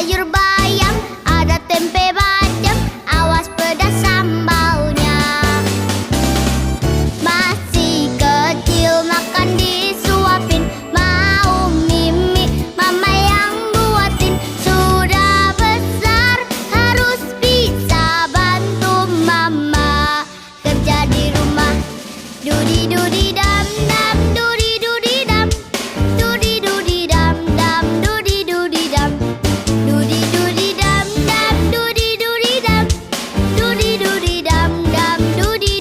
sayur bayam, ada tempe bacem, awas pedas sambalnya. Masih kecil makan disuapin, mau mimi mama yang buatin. Sudah besar harus bisa bantu mama kerja di rumah. Dudi dudi